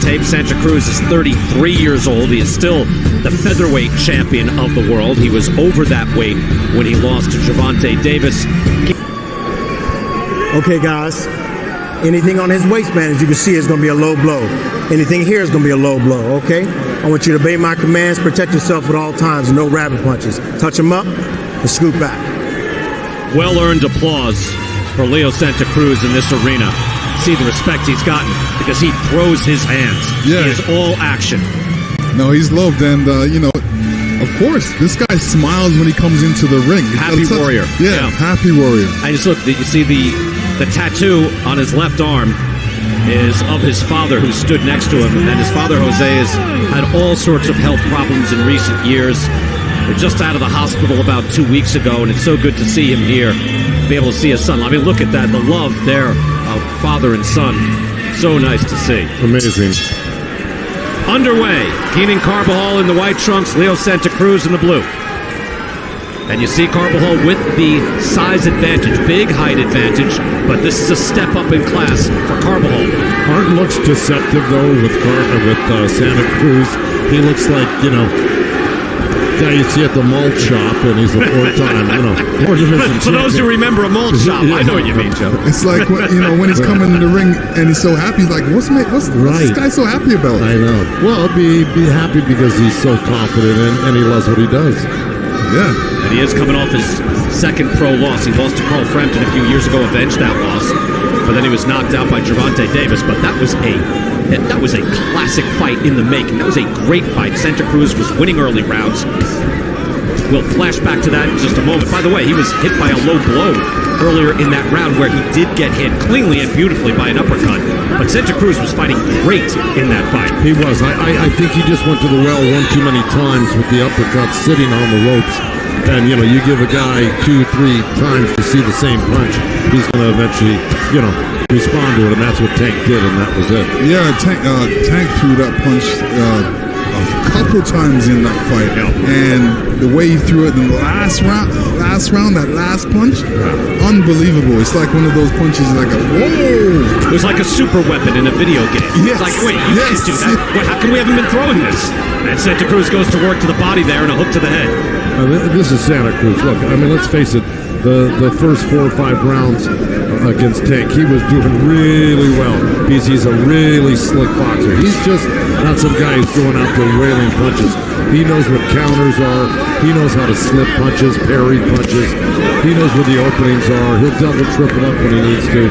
tape. Santa Cruz is 33 years old. He is still the featherweight champion of the world. He was over that weight when he lost to Gervonta Davis. Okay, guys. Anything on his waistband, as you can see, is going to be a low blow. Anything here is going to be a low blow, okay? I want you to obey my commands, protect yourself at all times, no rabbit punches. Touch him up and scoot back. Well-earned applause for Leo Santa Cruz in this arena. See the respect he's gotten because he throws his hands. Yeah. He is all action. No, he's loved, and, of course, this guy smiles when he comes into the ring. Happy warrior. Yeah, happy warrior. I just look, you see the tattoo on his left arm is of his father who stood next to him, and his father, Jose, has had all sorts of health problems in recent years. They're just out of the hospital about 2 weeks ago, and it's so good to see him here, to be able to see his son. I mean, look at that, the love there of father and son. So nice to see. Amazing. Underway, Keenan Carbajal in the white trunks, Leo Santa Cruz in the blue. And you see Carbajal with the size advantage, big height advantage, but this is a step up in class for Carbajal. Hart looks deceptive, though, with Santa Cruz. He looks like, guy you see at the malt shop, and he's a four-time, four division For those who remember a malt shop, I know what you mean, Joe. It's like, when he's coming in the ring and he's so happy, he's like, what's this guy so happy about? I know. Well, be happy because he's so confident and he loves what he does. Yeah. And he is coming off his second pro loss. He lost to Carl Frampton a few years ago, avenged that loss. But then he was knocked out by Gervonta Davis. But that was a classic fight in the making. That was a great fight. Santa Cruz was winning early rounds. We'll flash back to that in just a moment. By the way, he was hit by a low blow earlier in that round where he did get hit cleanly and beautifully by an uppercut. But Santa Cruz was fighting great in that fight. He was. I think he just went to the well one too many times with the uppercut sitting on the ropes. And, you give a guy 2-3 times to see the same punch, he's going to eventually, respond to it. And that's what Tank did, and that was it. Yeah, Tank threw that punch a couple times in that fight, and the way he threw it in the last round, that last punch, unbelievable. It's like one of those punches, like a whoa. It was like a super weapon in a video game. Yes. It's like, wait, you can't do that. How come we haven't been throwing this? And Santa Cruz goes to work to the body there and a hook to the head. This is Santa Cruz. Look, let's face it. The first 4 or 5 rounds against Tank, he was doing really well because he's a really slick boxer. He's just not some guy who's going out there wailing punches. He knows what counters are. He knows how to slip punches, parry punches. He knows where the openings are. He'll double, triple up when he needs to.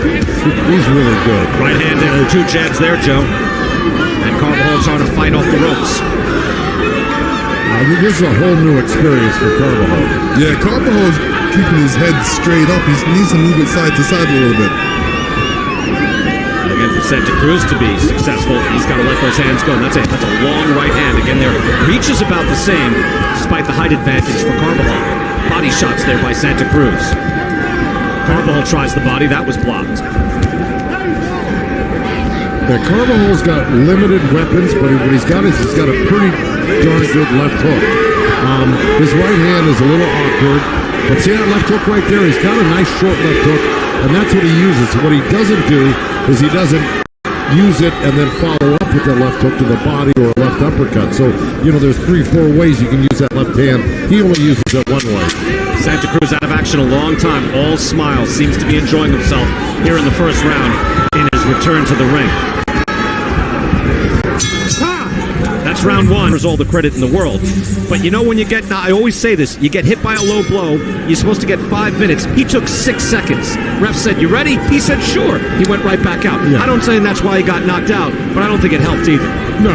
He's really good. Right hand there, 2 jabs there, Joe. And Carbajal trying to fight off the ropes. This is a whole new experience for Carbajal. Yeah, Carbajal's keeping his head straight up. He needs to move it side to side a little bit. Again, for Santa Cruz to be successful, he's got to let those hands go. And that's a long right hand. Again, their reach is about the same, despite the height advantage for Carbajal. Body shots there by Santa Cruz. Carbajal tries the body. That was blocked. Yeah, Carbajal's got limited weapons, but what he's got is he's got a pretty darn good left hook. His right hand is a little awkward, but see that left hook right there? He's got a nice short left hook, and that's what he uses. What he doesn't do is he doesn't use it and then follow up with the left hook to the body or a left uppercut. So, there's 3-4 ways you can use that left hand. He only uses it one way. Santa Cruz out of action a long time. All smiles. Seems to be enjoying himself here in the first round in his return to the ring. That's round 1. There's all the credit in the world. But when you get, I always say this, you get hit by a low blow, you're supposed to get 5 minutes. He took 6 seconds. Ref said, you ready? He said, sure. He went right back out. Yeah. I don't say that's why he got knocked out, but I don't think it helped either. No,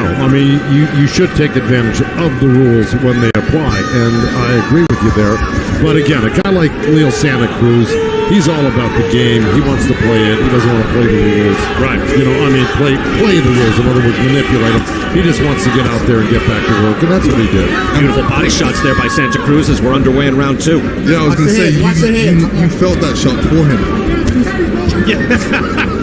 you should take advantage of the rules when they apply, and I agree with you there. But again, a guy like Leo Santa Cruz, he's all about the game. He wants to play it. He doesn't want to play the rules. Right. Play the rules. In other words, manipulate them. He just wants to get out there and get back to work, and that's what he did. Beautiful body shots there by Santa Cruz as we're underway in round 2. Yeah, I was going to say, you felt that shot for him. Yeah.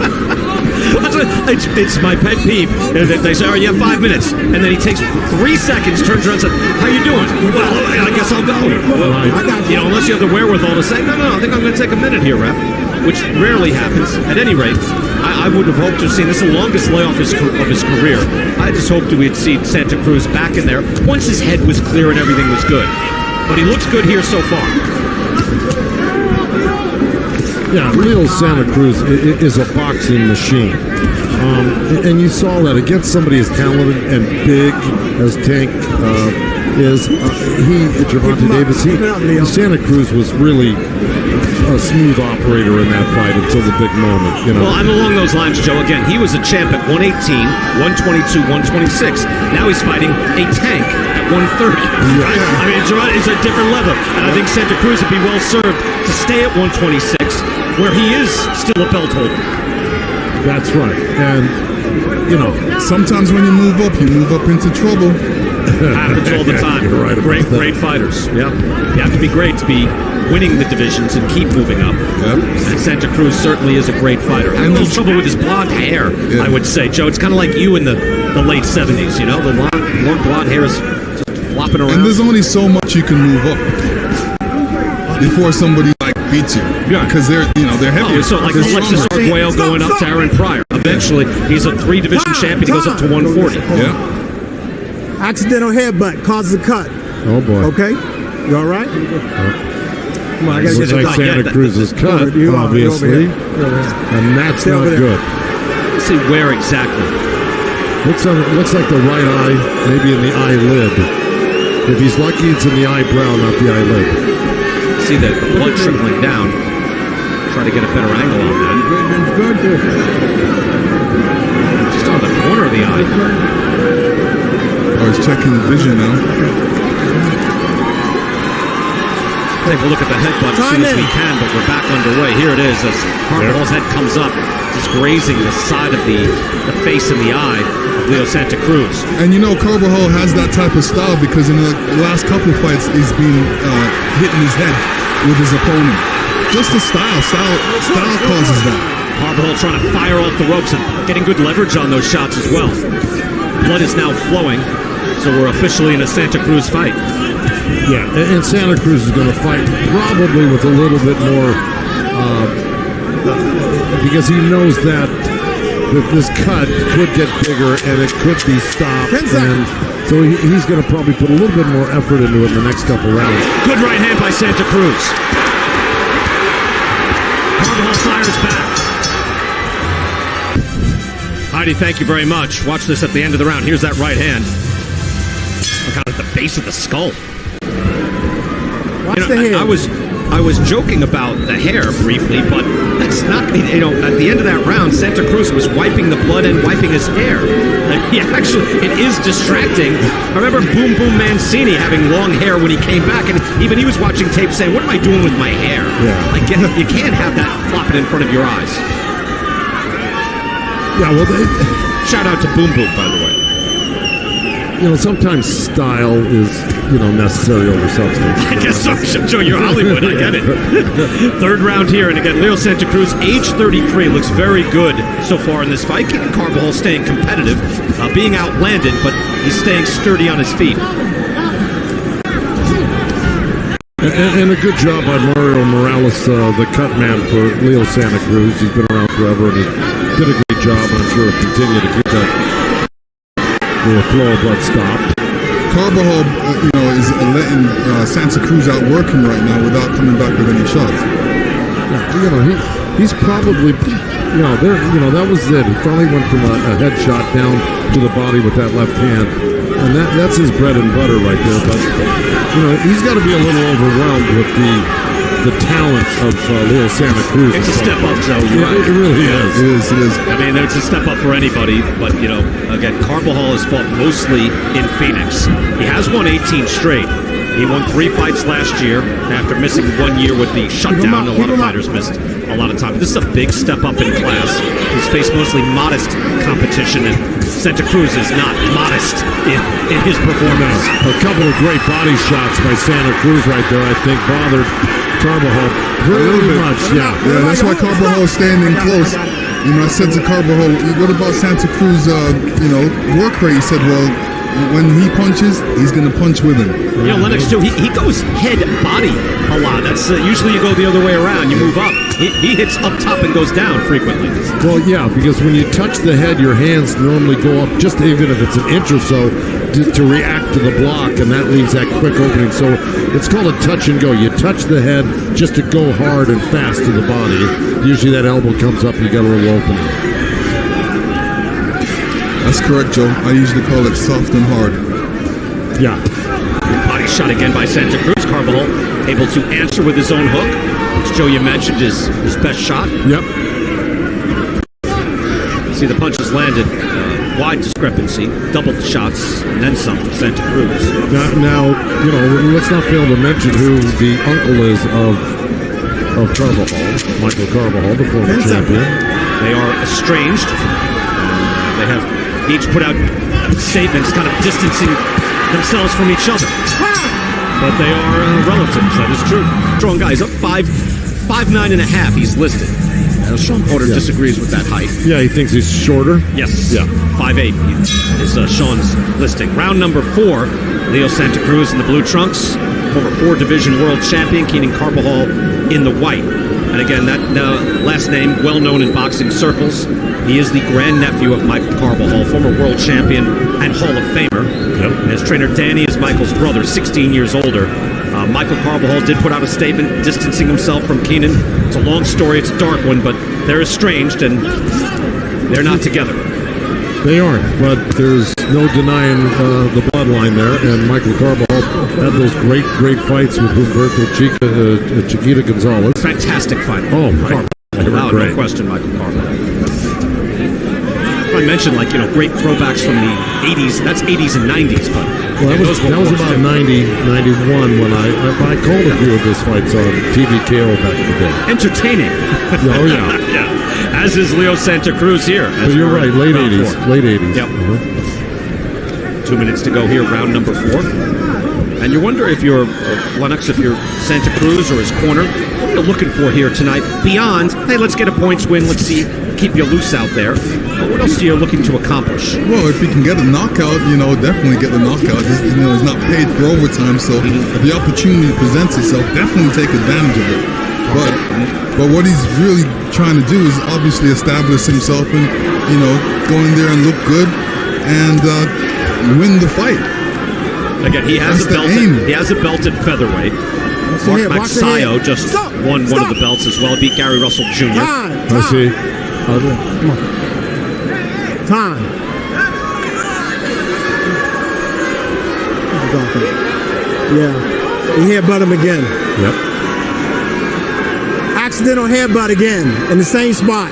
It's my pet peeve. They say, you have 5 minutes. And then he takes 3 seconds, turns around and says, how you doing? Well, I guess I'll go. Well, unless you have the wherewithal to say, no, I think I'm going to take a minute here, ref. Which rarely happens. At any rate, I would have hoped to have seen this is the longest layoff of his career. I just hoped we'd see Santa Cruz back in there once his head was clear and everything was good. But he looks good here so far. Yeah, Leo Santa Cruz is a boxing machine. And you saw that against somebody as talented and big as Tank is. Gervonta Davis, Santa Cruz was really a smooth operator in that fight until the big moment. You know. Well, I'm along those lines, Joe. Again, he was a champ at 118, 122, 126. Now he's fighting a Tank at 130. Yeah. Right? I mean, it's a different level. And I think Santa Cruz would be well served to stay at 126, where he is still a belt holder. That's right. And, you know, sometimes when you move up into trouble. Happens all the time. You're right about that. Great fighters. Yeah. You have to be great to be winning the divisions and keep moving up. Yep. And Santa Cruz certainly is a great fighter. I have a little trouble with his blonde hair, I would say, Joe. It's kind of like you in the late 70s, you know? The long blonde hair is just flopping around. And there's only so much you can move up before somebody beats you. Yeah. Because they're heavy. Oh, so like Alexis Arguello going up to Aaron Pryor. Eventually, he's a 3-division champion. He goes up to 140. Yeah. Accidental headbutt causes a cut. Oh boy. Okay, you all right? Come on, I gotta looks get like Santa Cruz's cut, obviously, and that's not good. Let's see where exactly. Looks like the right eye, maybe in the eyelid. If he's lucky, it's in the eyebrow, not the eyelid. See the blood trickling down. Try to get a better angle on that. Just on the corner of the eye. Oh, he's checking the vision now. Take a look at the headbutt as soon as we can, but we're back underway. Here it is as Carbajal's head comes up, just grazing the side of the face and the eye of Leo Santa Cruz. And you know, Carbajal has that type of style because in the last couple of fights, he's been hitting his head with his opponent. Just the style causes that. Carbajal trying to fire off the ropes and getting good leverage on those shots as well. Blood is now flowing, so we're officially in a Santa Cruz fight. Yeah, and Santa Cruz is going to fight probably with a little bit more, because he knows that this cut could get bigger and it could be stopped. And so he's going to probably put a little bit more effort into it in the next couple rounds. Good right hand by Santa Cruz. Carbajal fires back. Heidi, thank you very much. Watch this at the end of the round. Here's that right hand. Look out at the base of the skull. Watch the head. I was joking about the hair briefly, but that's not, at the end of that round, Santa Cruz was wiping the blood and wiping his hair. It is distracting. I remember Boom Boom Mancini having long hair when he came back, and even he was watching tape saying, "What am I doing with my hair?" Yeah. You can't have that flopping in front of your eyes. Yeah, well, Shout out to Boom Boom, by the way. Sometimes style is, necessary over substance. I guess so, Joe. You're Hollywood. I get it. Third round here, and again, Leo Santa Cruz, age 33, looks very good so far in this fight. Keeping Carbajal staying competitive, being outlanded, but he's staying sturdy on his feet. And a good job by Mario Morales, the cut man for Leo Santa Cruz. He's been around forever, and he did a great job, and I'm sure he'll continue to keep that flow of blood stopped. Carbajal, is letting Santa Cruz outwork him right now without coming back with any shots. He's probably, that was it. He finally went from a headshot down to the body with that left hand, and that's his bread and butter right there. But he's got to be a little overwhelmed with the talent of Leo Santa Cruz. It's a step up, Joe. It really is. It is. I mean, it's a step up for anybody, but, again, Carbajal has fought mostly in Phoenix. He has won 18 straight. He won 3 fights last year after missing 1 year with the shutdown. A lot of fighters missed a lot of time. This is a big step up in class. He's faced mostly modest competition, and Santa Cruz is not modest in his performance. A couple of great body shots by Santa Cruz right there, I think, bothered Carbajal pretty much. Yeah, that's why Carbajal is standing close. I said to Carbajal, what about Santa Cruz, work rate? He said, well, when he punches, he's going to punch with him. You know, Lennox, too, he goes head-body a lot. That's usually you go the other way around. You move up. He hits up top and goes down frequently. Well, yeah, because when you touch the head, your hands normally go up just even if it's an inch or so to react to the block, and that leaves that quick opening. So it's called a touch and go. You touch the head just to go hard and fast to the body. Usually that elbow comes up, you got a little opening. That's correct, Joe. I usually call it soft and hard. Yeah. Body shot again by Santa Cruz. Carbajal able to answer with his own hook. As Joe, you mentioned his best shot. Yep. See, the punches landed. Wide discrepancy. Double the shots and then some for Santa Cruz. Now, you know, let's not fail to mention who the uncle is of Carbajal, Michael Carbajal, the former champion. They are estranged. They have each put out statements kind of distancing themselves from each other. But they are relatives, that is true. Strong guy. He's up 5'9.5", he's listed. Sean Porter disagrees with that height. Yeah, he thinks he's shorter. Yes. Yeah. 5'8" is Sean's listing. Round number 4, Leo Santa Cruz in the blue trunks. Former 4-division world champion, Keenan Carbajal in the white. And again, that last name, well known in boxing circles. He is the grandnephew of Michael Carbajal, former world champion and Hall of Famer. Yep. And his trainer Danny is Michael's brother, 16 years older. Michael Carbajal did put out a statement distancing himself from Keenan. It's a long story, it's a dark one, but they're estranged and they're not together. They aren't, but there's no denying the bloodline there. And Michael Carbajal had those great fights with Humberto Chiquita Gonzalez. Fantastic fight. Oh, my. No question, Michael Carbajal. I mentioned, like, you know, great throwbacks from the 80s. That's 80s and 90s, but well, that was about 90, 91 when I called a few of his fights on TVKO back in the day. Entertaining. Oh, yeah. Yeah. As is Leo Santa Cruz here. But you're right, late 80s. Late 80s. Yep. 2 minutes to go here, round number 4. And you wonder if you're, Lennox, if you're Santa Cruz or his corner, what are you looking for here tonight? Beyond, hey, let's get a points win, let's see, keep you loose out there. But what else are you looking to accomplish? Well, if he can get a knockout, definitely get the knockout. He's not paid for overtime, so if the opportunity presents itself, definitely take advantage of it. But what he's really trying to do is obviously establish himself and, go in there and look good and win the fight. Again, he has a belt. He has a belt at featherweight. Mark Maxayo just won one of the belts as well. Beat Gary Russell Jr. I see. Come on. Time. Yeah. He headbutt him again. Yep. Accidental headbutt again in the same spot.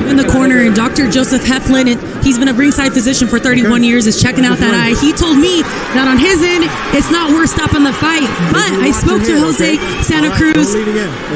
In the corner, and Dr. Joseph Heflin, and he's been a ringside physician for 31 years, is checking out that eye. He told me that on his end, it's not worth stopping the fight. But I spoke to Jose Santa Cruz,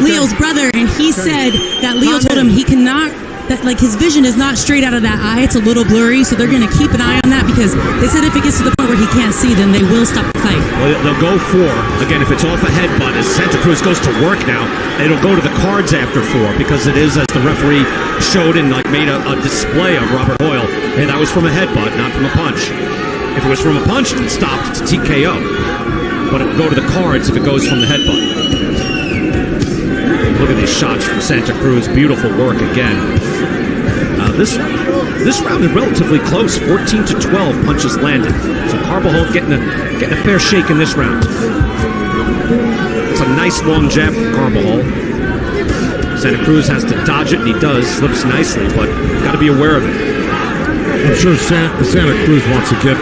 Leo's brother, and he said that Leo told him he cannot, that like his vision is not straight out of that eye. It's a little blurry, so they're going to keep an eye on that because they said if it gets to the point where he can't see, then they will stop the fight. Well, they'll go for, again, if it's off a headbutt, as Santa Cruz goes to work now, it'll go to the cards after 4 because it is, as the referee showed and made a display of Robert Hoyle, hey, that was from a headbutt, not from a punch. If it was from a punch, it stopped. It's TKO. But it will go to the cards if it goes from the headbutt. Look at these shots from Santa Cruz. Beautiful work again. This round is relatively close. 14-12 punches landed. So Carbajal getting a fair shake in this round. It's a nice long jab from Carbajal. Santa Cruz has to dodge it, and he does. Slips nicely, but got to be aware of it. I'm sure Santa Cruz wants to get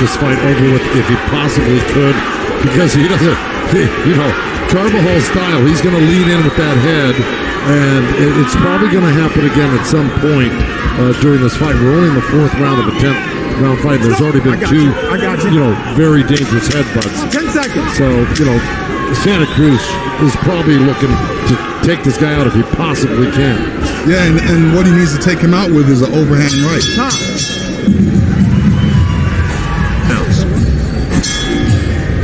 this fight over with if he possibly could, because he doesn't, Carbajal's style, he's going to lead in with that head, and it's probably going to happen again at some point during this fight. We're only in the 4th round of a 10th round fight. There's already been 2, very dangerous headbutts. 10 seconds. So, Santa Cruz is probably looking to take this guy out if he possibly can. Yeah, and what he needs to take him out with is an overhand right.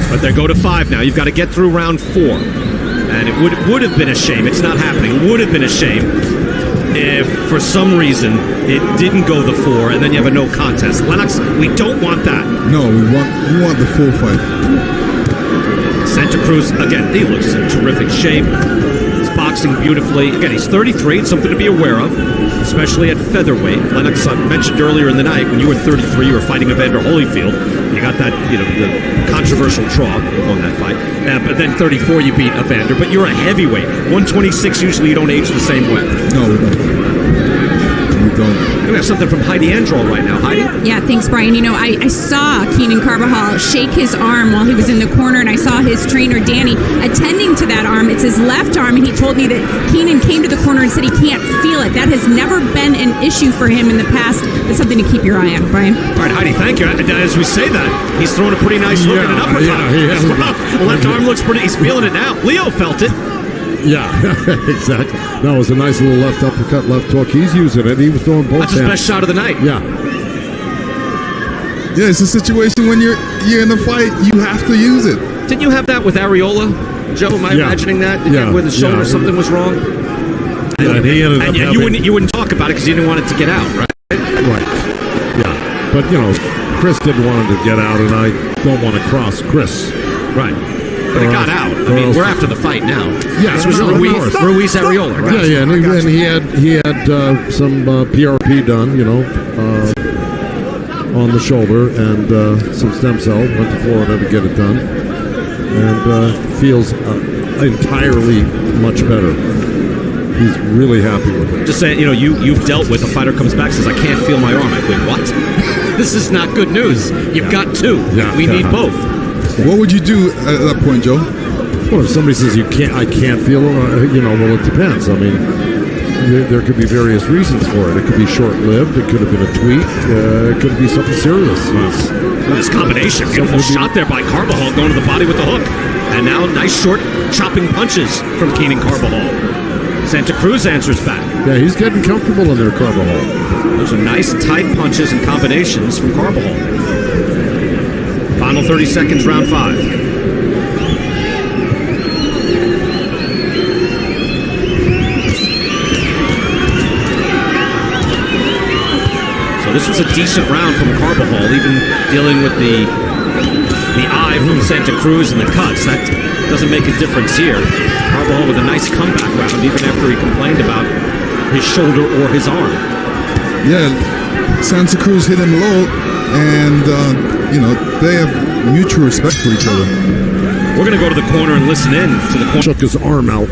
But they go to 5 now. You've got to get through round 4. and it would have been a shame. It's not happening. Would have been a shame if, for some reason, it didn't go the 4, and then you have a no contest. Lennox, we don't want that. No, we want the full fight. Santa Cruz, again, he looks in terrific shape. He's boxing beautifully. Again, he's 33. It's something to be aware of, especially at featherweight. Lennox, I mentioned earlier in the night, when you were 33, you were fighting Evander Holyfield. You got that, the controversial draw on that fight. But then 34, you beat Evander. But you're a heavyweight. 126, usually you don't age the same way. No, we don't. We have something from Heidi Androl right now. Heidi? Yeah, thanks, Brian. I saw Keenan Carbajal shake his arm while he was in the corner, and I saw his trainer, Danny, attending to that arm. It's his left arm, and he told me that Keenan came to the corner and said he can't feel it. That has never been an issue for him in the past. It's something to keep your eye on, Brian. All right, Heidi, thank you. As we say that, he's throwing a pretty nice hook and an uppercut. Yeah. Left arm looks pretty, he's feeling it now. Leo felt it. Yeah, exactly. That was a nice little left uppercut, left hook. He's using it. He was throwing both That's his best shot of the night. Yeah. Yeah, it's a situation when you're in a fight, you have to use it. Didn't you have that with Areola? Joe, am I imagining that? Yeah. Where the shoulder something was wrong? Yeah, and he ended up having... you wouldn't talk about it because you didn't want it to get out, right? Right. Yeah. But, Chris didn't want him to get out, and I don't want to cross Chris. Right. But it got out. I mean, we're after the fight now. Yeah, this was Ruiz Areola, right? Yeah, and he had some PRP done, on the shoulder, and some stem cell. Went to Florida to get it done, and feels entirely much better. He's really happy with it. Just saying, you've dealt with a fighter comes back says, I can't feel my arm. I go, what? This is not good news. You've got two. Yeah, we need both. What would you do at that point, Joe? Well, if somebody says I can't feel it, well, it depends. I mean, there could be various reasons for it. It could be short-lived. It could have been a tweak. It could be something serious. This combination, beautiful shot there by Carbajal going to the body with the hook. And now nice short chopping punches from Keenan Carbajal. Santa Cruz answers back. Yeah, he's getting comfortable in there, Carbajal. Those are nice tight punches and combinations from Carbajal. Final 30 seconds, round 5. So this was a decent round from Carbajal, even dealing with the eye from Santa Cruz and the cuts. That doesn't make a difference here. Carbajal with a nice comeback round, even after he complained about his shoulder or his arm. Yeah, Santa Cruz hit him low, and they have mutual respect for each other. We're going to go to the corner and listen in to the corner. Shook his arm out,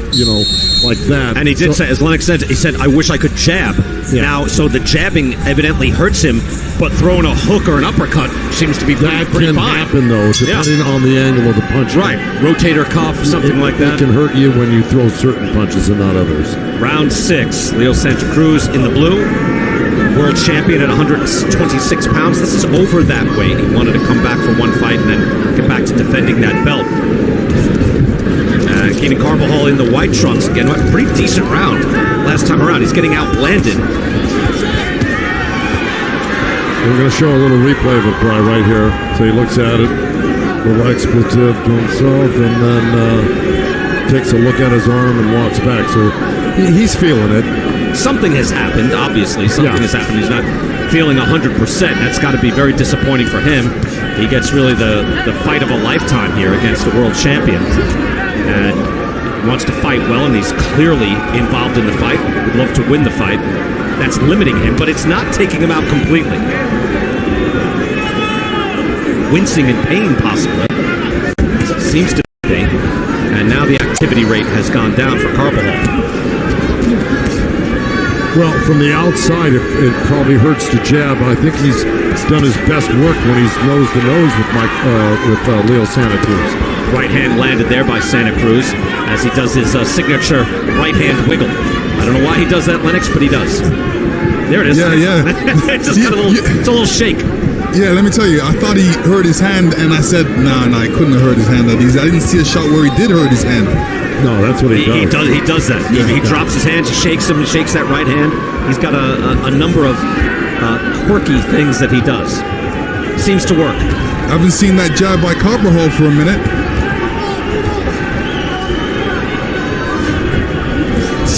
like that. And he did say, as Lennox said, he said, I wish I could jab. Yeah. Now, so the jabbing evidently hurts him, but throwing a hook or an uppercut seems to be pretty fine. That can happen, though, depending on the angle of the punch. Right. Rotator cuff, something like that. It can hurt you when you throw certain punches and not others. Round 6. Leo Santa Cruz in the blue. World champion at 126 pounds. This is over that weight. He wanted to come back for one fight and then get back to defending that belt. Keenan Carbajal in the white trunks again. A pretty decent round last time around. He's getting outlanded. We're going to show a little replay of it right here. So he looks at it, little expletive to himself, and then takes a look at his arm and walks back. So he's feeling it. Something has happened, obviously. Something has happened. He's not feeling 100%. That's got to be very disappointing for him. He gets really the fight of a lifetime here against the world champion. And he wants to fight well, and he's clearly involved in the fight. Would love to win the fight. That's limiting him, but it's not taking him out completely. Wincing in pain, possibly. Seems to be. And now the activity rate has gone down for Carbajal. Well, from the outside, it probably hurts to jab. I think he's done his best work when he's nose to nose with Leo Santa Cruz. Right hand landed there by Santa Cruz as he does his signature right hand wiggle. I don't know why he does that, Lennox, but he does. There it is. Yeah. It's just got it's a little shake. Yeah, let me tell you, I thought he hurt his hand, and I said, no, he couldn't have hurt his hand. I didn't see a shot where he did hurt his hand. No, that's what he does. He does that. Yeah, he drops his hands, he shakes him, he shakes that right hand. He's got a number of quirky things that he does. Seems to work. I haven't seen that jab by Carbajal for a minute.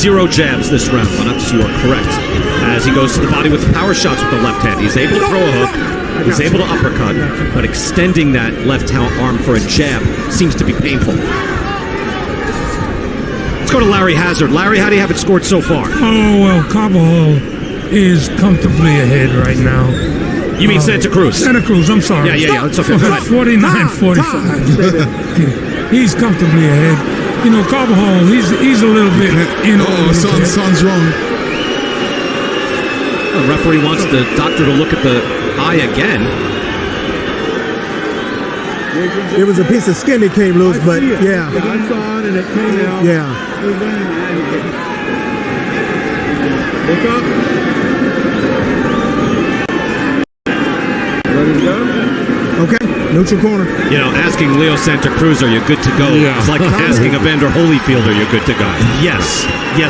0 jabs this round, Lennox. You are correct. As he goes to the body with power shots with the left hand. He's able to throw a hook. He's able to uppercut. But extending that left arm for a jab seems to be painful. Let's go to Larry Hazard. Larry, how do you have it scored so far? Oh, well, Carbajal is comfortably ahead right now. You mean Santa Cruz? Santa Cruz, I'm sorry. Yeah. It's okay. 49-45. He's comfortably ahead. You know, Carbajal, he's a little bit sounds wrong. The referee wants the doctor to look at the eye again. It was a piece of skin that came loose, but yeah. I saw it and it came out. Yeah. Look up. Let him go. Okay, neutral corner. You know, asking Leo Santa Cruz, are you good to go? Yeah. It's like asking Evander Holyfield, are you good to go? Yes,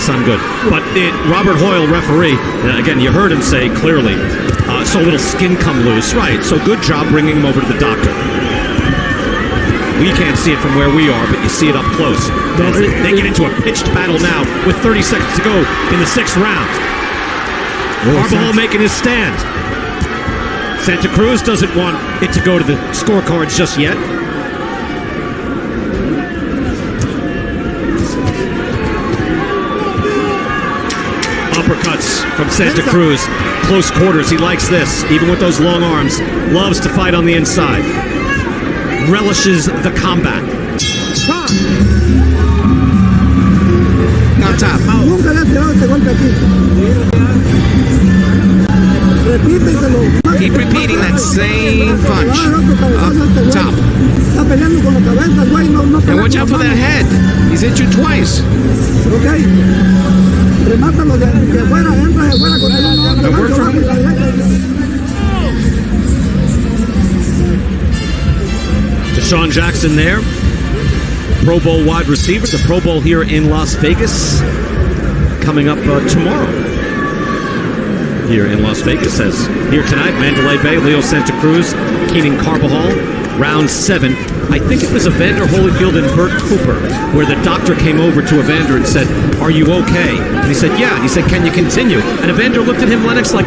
I'm good. But Robert Hoyle, referee, again, you heard him say clearly, so a little skin come loose. Right, so good job bringing him over to the doctor. We can't see it from where we are, but you see it up close. They get into a pitched battle now with 30 seconds to go in the 6th round. Carbajal making his stand. Santa Cruz doesn't want it to go to the scorecards just yet. Uppercuts from Santa Cruz. Close quarters. He likes this. Even with those long arms. Loves to fight on the inside. Relishes the combat. On top. Keep repeating that same punch. Up top. And watch out for that head. He's hit you twice. Deshaun Jackson there. Pro Bowl wide receiver. The Pro Bowl here in Las Vegas. Coming up tomorrow. Here in Las Vegas, as here tonight, Mandalay Bay, Leo Santa Cruz, Keenan Carbajal, round 7. I think it was Evander Holyfield and Bert Cooper, where the doctor came over to Evander and said, "Are you okay?" And he said, "Yeah." And he said, "Can you continue?" And Evander looked at him, Lennox, like,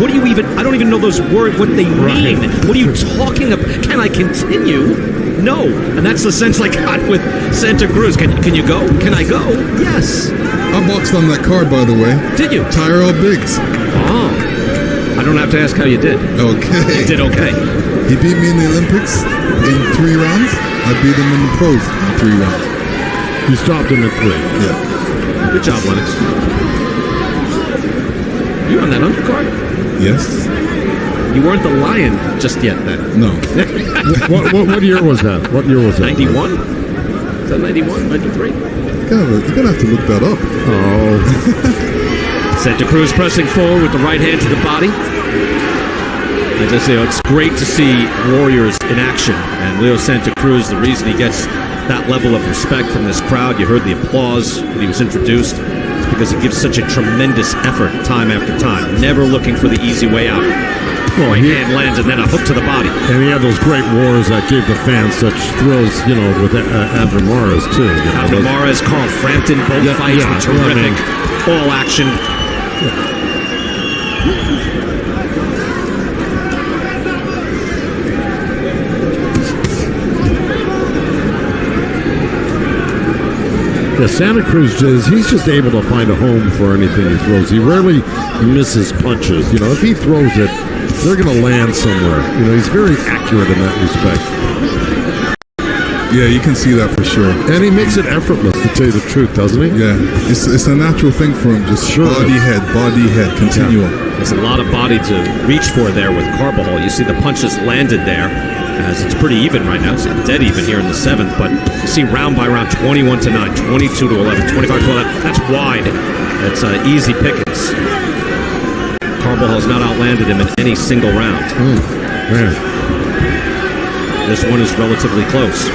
what do you even, I don't even know those words, what they mean. What are you talking about? Can I continue? No. And that's the sense I got with Santa Cruz. Can you go? Can I go? Yes. I boxed on that card, by the way. Did you? Tyrell Biggs. Oh. I don't have to ask how you did. Okay. You did okay. He beat me in the Olympics in 3 rounds. I beat him in the pros in 3 rounds. You stopped him at 3. Yeah. Good job, Lennox. You on that undercard? Yes. You weren't the Lion just yet then. No. What year was that? 91? Is that 91? 93? You're gonna have to look that up. Oh. Santa Cruz pressing forward with the right hand to the body. As I say, it's great to see warriors in action. And Leo Santa Cruz, the reason he gets that level of respect from this crowd, you heard the applause when he was introduced, because he gives such a tremendous effort time after time, never looking for the easy way out. Well, hand lands and then a hook to the body. And he had those great wars that gave the fans such thrills, with Abner Mares, too. Abner Mares, Carl Frampton, both fights were terrific. All action. Yeah, Santa Cruz he's just able to find a home for anything he throws. He rarely misses punches. If he throws it, they're going to land somewhere. He's very accurate in that respect. Yeah, you can see that for sure. And he makes it effortless, to tell you the truth, doesn't he? Yeah, it's a natural thing for him. Just body, head, continuum. Yeah. There's a lot of body to reach for there with Carbajal. You see the punches landed there, as it's pretty even right now. It's dead even here in the 7th, but you see round by round, 21-9, 22-11, 25-11. That's wide. That's easy pickings. Carbajal's not outlanded him in any single round. Man. This one is relatively close.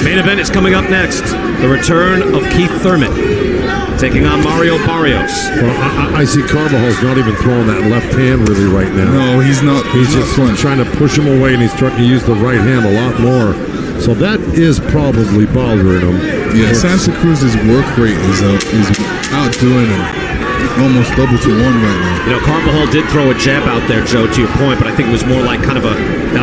Main event is coming up next. The return of Keith Thurman taking on Mario Barrios. Well, I see Carbajal's not even throwing that left hand really right now. No, he's not. He's just trying to push him away, and he's trying to use the right hand a lot more. So that is probably bothering him. Yeah, Santa Cruz's work rate is outdoing him. Almost double to one right now. You know, Carbajal did throw a jab out there, Joe, to your point, but I think it was more like kind of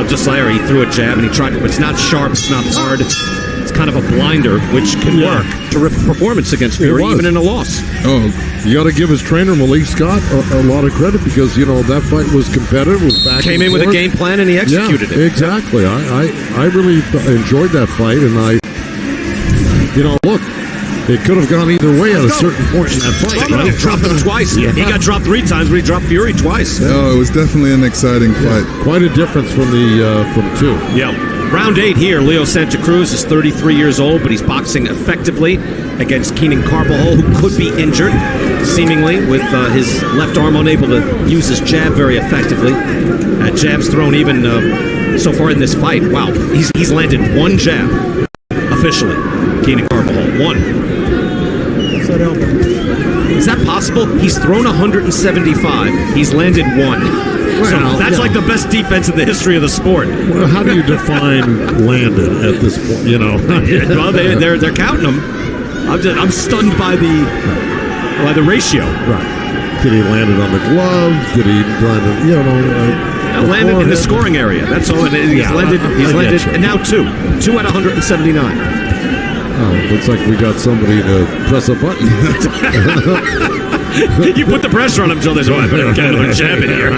just like he threw a jab and he tried to, it's not sharp, it's not hard. It's kind of a blinder, which can work. Terrific performance against Fury, even in a loss. Oh, you got to give his trainer, Malik Scott, a lot of credit because, you know, that fight was competitive. Was back Came in with a game plan and he executed it. Exactly. I really enjoyed that fight, and look, it could have gone either way at a certain point in that fight. Right? Dropped him twice. Yeah. He got dropped 3 times, but he dropped Fury twice. No, it was definitely an exciting fight. Quite a difference from from 2. Yeah. Round 8 here. Leo Santa Cruz is 33 years old, but he's boxing effectively against Keenan Carbajal, who could be injured, seemingly, with his left arm unable to use his jab very effectively. Jabs thrown even so far in this fight. Wow. He's landed 1 jab, officially. Keenan Carbajal. 1. Is that possible? He's thrown 175. He's landed 1. So that's like the best defense in the history of the sport. Well, how do you define landed at this point? You know, well, they're counting them. I'm stunned by the ratio. Right? Did he land it on the glove? Did he land it? Landed in the scoring area. That's all. He's landed, and now 2 at 179. Oh, looks like we got somebody to press a button. You put the pressure on him, Joe. There's I better get another jab in here.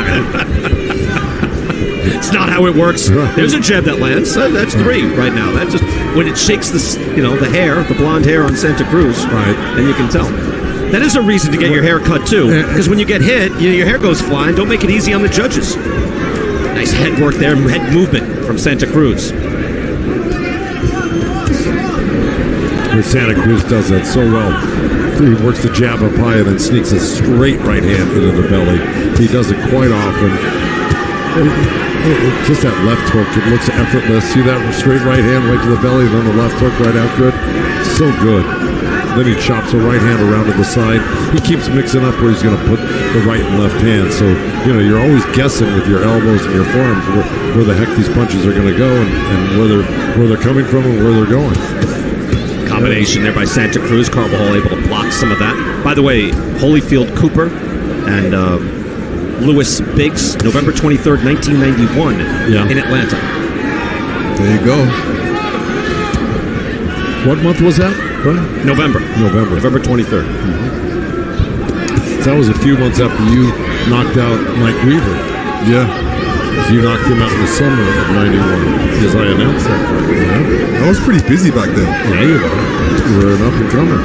It's not how it works. There's a jab that lands. That's 3 right now. That's just when it shakes the hair, the blonde hair on Santa Cruz. Right, and you can tell. That is a reason to get your hair cut too, because when you get hit, your hair goes flying. Don't make it easy on the judges. Nice head work there, head movement from Santa Cruz. Santa Cruz does that so well. He works the jab up high and then sneaks a straight right hand into the belly. He does it quite often. Just that left hook, it looks effortless. See that straight right hand right to the belly, and then the left hook right out good. So good. Then he chops a right hand around to the side. He keeps mixing up where he's going to put the right and left hand. So, you're always guessing with your elbows and your forearms where the heck these punches are going to go and where they're coming from and where they're going. Combination there by Santa Cruz. Carbajal able to block some of that. By the way, Holyfield Cooper and Lewis Biggs, November 23rd, 1991 in Atlanta. There you go. What month was that? November 23rd. So that was a few months after you knocked out Mike Weaver. Yeah. You knocked him out in the summer of 91, as I announced that. I was pretty busy back then. Yeah, you were. You were an up-and-comer.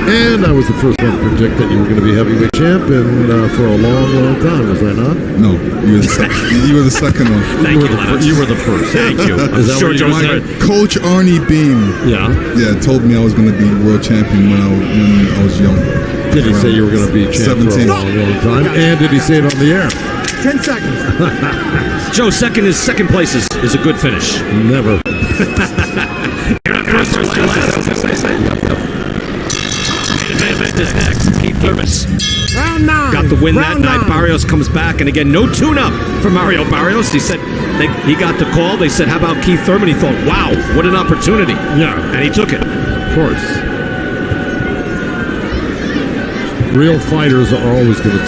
And I was the first one to predict that you were going to be heavyweight champion for a long, long time, was I not? No, you were the second one. Thank you, Lennox. You were the first. Thank you. I'm sure Joe said. Coach Arnie Beam. Yeah, told me I was going to be world champion when I was young. Did he say you were going to be champion for a long, long time? And did he say it on the air? 10 seconds. Joe, second place is a good finish. Never. You're not first or last. Is next. Keith Thurman. Round 9. Got the win that night. Barrios comes back, and again, no tune-up for Mario Barrios. He said he got the call. They said, "How about Keith Thurman?" He thought, "Wow, what an opportunity!" Yeah, and he took it. Of course. Real fighters are always going to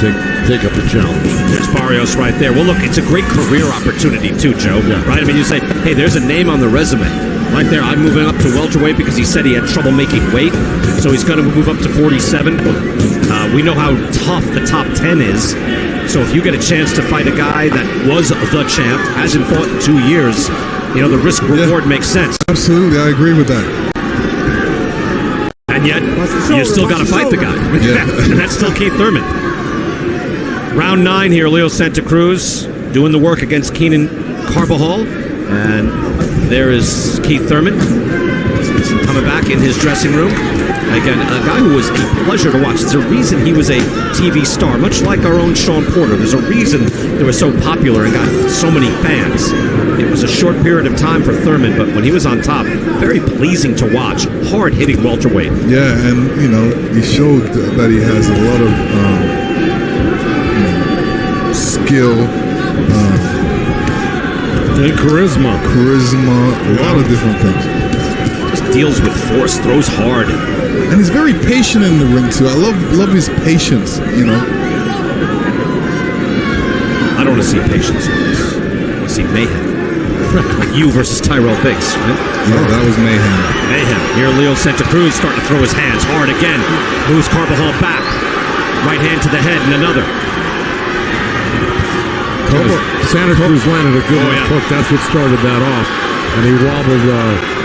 take up the challenge. There's Barrios right there. Well, look, it's a great career opportunity too, Joe. Yeah. Right? I mean, you say, "Hey, there's a name on the resume." Right there, I'm moving up to welterweight because he said he had trouble making weight, so he's going to move up to 47. We know how tough the top 10 is, so if you get a chance to fight a guy that was the champ, hasn't fought in 2 years, the risk-reward makes sense. Absolutely, I agree with that. And yet, you still got to fight the guy. And that's still Keith Thurman. Round 9 here, Leo Santa Cruz doing the work against Keenan Carbajal. And there is Keith Thurman coming back in his dressing room. Again, a guy who was a pleasure to watch. There's a reason he was a TV star, much like our own Sean Porter. There's a reason they were so popular and got so many fans. It was a short period of time for Thurman, but when he was on top, very pleasing to watch. Hard-hitting welterweight. Yeah, and, he showed that he has a lot of skill, And charisma. A lot of different things. Just deals with force, throws hard. And he's very patient in the ring too. I love his patience, you know. I don't want to see patience. I want to see mayhem. Like you versus Tyrell Biggs, right? Yeah, that was mayhem. Mayhem. Here Leo Santa Cruz starting to throw his hands hard again. Moves CARBAJAL back. Right hand to the head and another. Santa Cruz landed a good left hook. That's what started that off. And he wobbled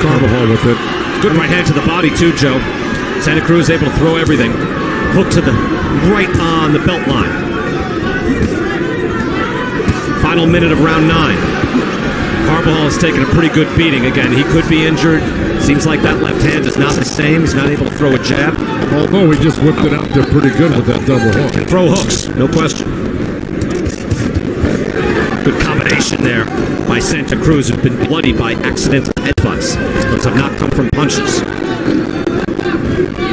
CARBAJAL with it. Good right hand to the body too, Joe. Santa Cruz able to throw everything. Hook to the right on the belt line. Final minute of round 9. CARBAJAL has taken a pretty good beating. Again, he could be injured. Seems like that left hand is not the same. He's not able to throw a jab. Although he just whipped it out there pretty good with that double hook. Can throw hooks, no question. Good combination there by Santa Cruz, who's been bloodied by accidental headbutts. Those have not come from punches.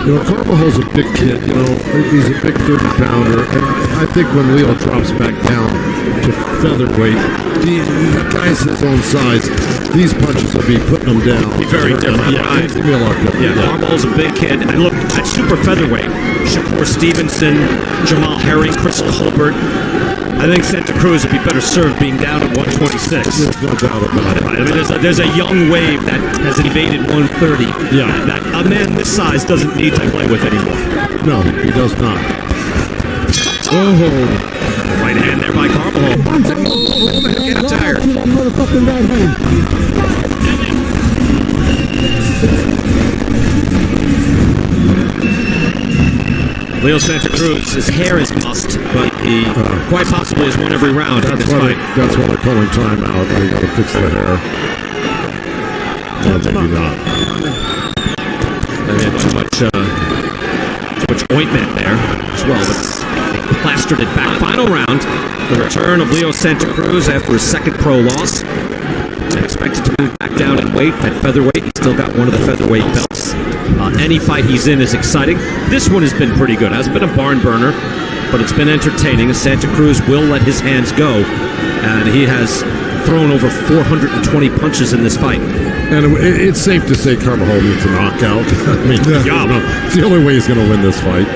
You know, CARBAJAL's a big kid, you know. He's a big 30-pounder. And I think when Leo drops back down to featherweight, the guy's his own size. These punches will be putting him down. Be very different. Yeah, right? It's going to be a lot different. Yeah, CARBAJAL's a big kid. And look, at super featherweight, Shakur Stevenson, Jamal Herring, Crystal Holbert. I think Santa Cruz would be better served being down at 126. There's no doubt about it. I mean, there's a young wave that has invaded 130. Yeah. That a man this size doesn't need to play with anymore. No, he does not. Oh. Right hand there by CARBAJAL. Get tired. Leo Santa Cruz, his hair is mussed, but he quite possibly has won every round in this fight. That's why they're calling timeout. They got to fix the hair. Or maybe not. They had too much ointment there as well, but they plastered it back. Final round, the return of Leo Santa Cruz after his second pro loss. And expected to move back down in weight at featherweight. He's still got one of the featherweight belts. Any fight he's in is exciting. This one has been pretty good. Hasn't been a barn burner, but it's been entertaining. Santa Cruz will let his hands go, and he has thrown over 420 punches in this fight. And it's safe to say CARBAJAL needs a knockout. I mean, it's the only way he's going to win this fight.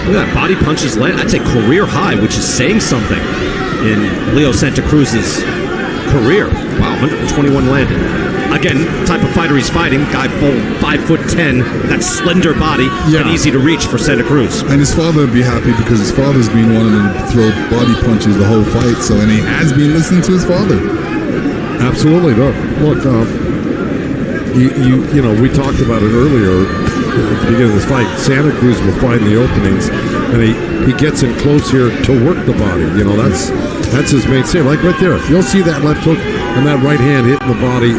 Look at that, body punches land. That's a career high, which is saying something in Leo Santa Cruz's career. Wow, 121 landed. Again, type of fighter he's fighting, guy full 5'10", that slender body, and easy to reach for Santa Cruz. And his father would be happy because his father's been wanting him to throw body punches the whole fight. So, and he has been listening to his father. Absolutely. Look, you know, we talked about it earlier at the beginning of this fight. Santa Cruz will find the openings, and he gets in close here to work the body. You know, that's his main stand. Like right there, you'll see that left hook and that right hand hitting the body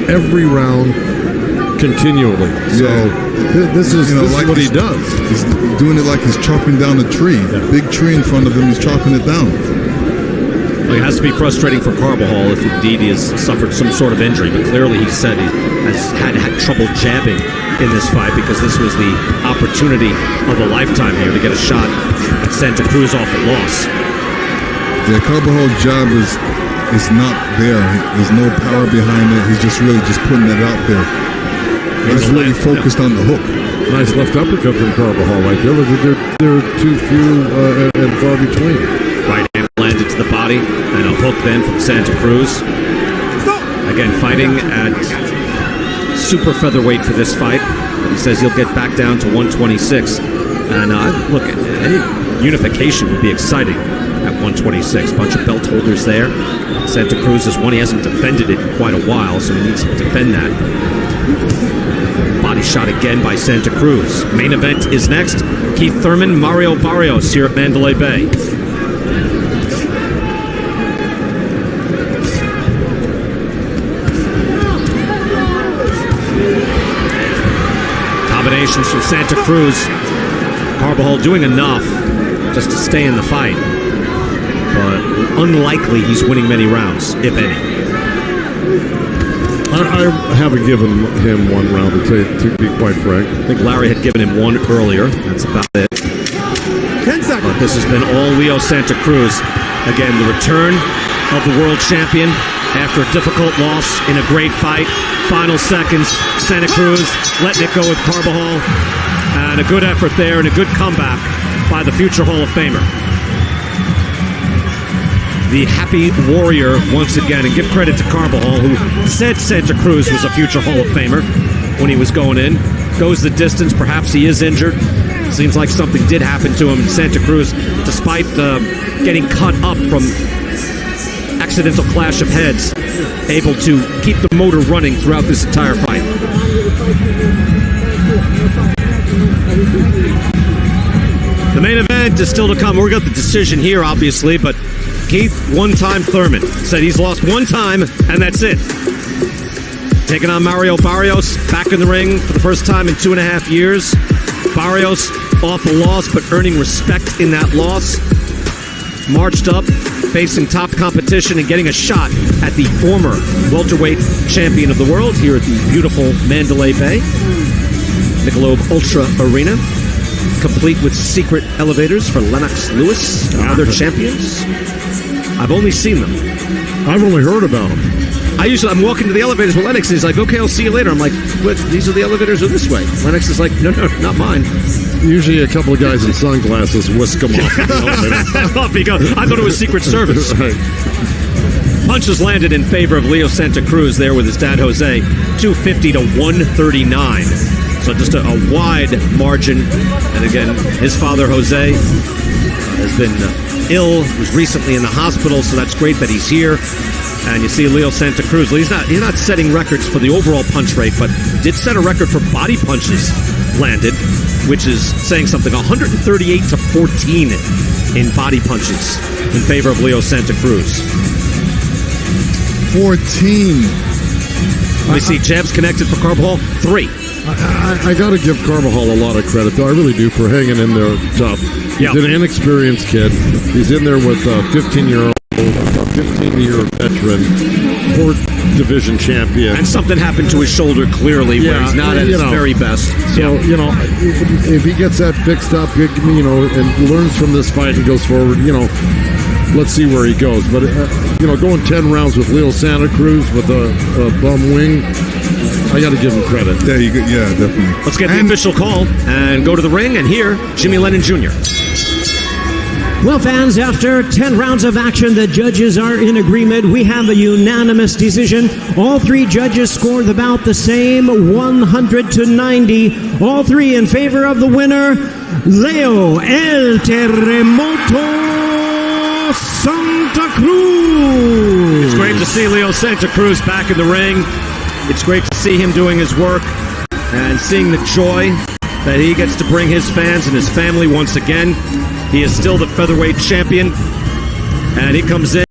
every round continually. So this is like what he does. He's doing it like he's chopping down a tree. Big tree in front of him, he's chopping it down. Well, it has to be frustrating for CARBAJAL if indeed he has suffered some sort of injury, but clearly he said he has had trouble jabbing in this fight because this was the opportunity of a lifetime here to get a shot at Santa Cruz off a loss. The CARBAJAL jab is not there. There's no power behind it. He's just really just putting it out there. He's really focused on the hook. Nice left uppercut from CARBAJAL right there. There are too few and far between. Right hand landed to the body, and a hook then from Santa Cruz. Again, fighting at super featherweight for this fight. He says he'll get back down to 126. And look, any unification would be exciting at 126. Bunch of belt holders there. Santa Cruz is one. He hasn't defended it in quite a while, so he needs to defend that. Body shot again by Santa Cruz. Main event is next. Keith Thurman, Mario Barrios here at Mandalay Bay. Combinations from Santa Cruz. CARBAJAL doing enough just to stay in the fight, but unlikely he's winning many rounds, if any. I haven't given him one round to be quite frank. I think Larry had given him one earlier. That's about it. 10 seconds. But this has been all Leo Santa Cruz. Again, the return of the world champion after a difficult loss in a great fight. Final seconds, Santa Cruz letting it go with Carbajal. And a good effort there and a good comeback by the future Hall of Famer. The happy warrior once again, and give credit to Carbajal, who said Santa Cruz was a future Hall of Famer when he was going in. Goes the distance, perhaps he is injured. Seems like something did happen to him in Santa Cruz, despite getting cut up from accidental clash of heads, able to keep the motor running throughout this entire fight. The main event is still to come. We got the decision here, obviously, but Keith, one-time Thurman, said he's lost one time, and that's it. Taking on Mario Barrios, back in the ring for the first time in 2.5 years. Barrios off a loss, but earning respect in that loss. Marched up, facing top competition and getting a shot at the former welterweight champion of the world here at the beautiful Mandalay Bay. Michelob Ultra Arena, complete with secret elevators for Lennox Lewis and other champions. I've only seen them. I've only heard about them. I'm walking to the elevators with Lennox, and he's like, okay, I'll see you later. I'm like, what? These are the elevators, or this way? Lennox is like, no, not mine. Usually a couple of guys in sunglasses whisk them off the elevator. Off he goes. I thought it was Secret Service. Right. Punches landed in favor of Leo Santa Cruz there with his dad, Jose, 250 to 139. So just a wide margin. And again, his father, Jose, has been ill, was recently in the hospital, so that's great that he's here. And you see Leo Santa Cruz. Well, he's not setting records for the overall punch rate, but did set a record for body punches landed, which is saying something. 138 to 14 in body punches in favor of Leo Santa Cruz. 14. Let me see. Jabs connected for Carbajal. 3. I got to give Carbajal a lot of credit, though. I really do, for hanging in there tough. He's an inexperienced kid. He's in there with a 15-year-old. A 15-year veteran, 4th division champion. And something happened to his shoulder, clearly, where he's not at his very best. So, if he gets that fixed up, and learns from this fight and goes forward, let's see where he goes. But, going 10 rounds with Leo Santa Cruz with a bum wing, I got to give him credit. Yeah, definitely. Let's get the official call and go to the ring and hear Jimmy Lennon Jr. Well, fans, after 10 rounds of action, the judges are in agreement. We have a unanimous decision. All 3 judges scored about the same, 100 to 90. All 3 in favor of the winner, Leo El Terremoto Santa Cruz. It's great to see Leo Santa Cruz back in the ring. It's great to see him doing his work and seeing the joy that he gets to bring his fans and his family once again. He is still the featherweight champion, and he comes in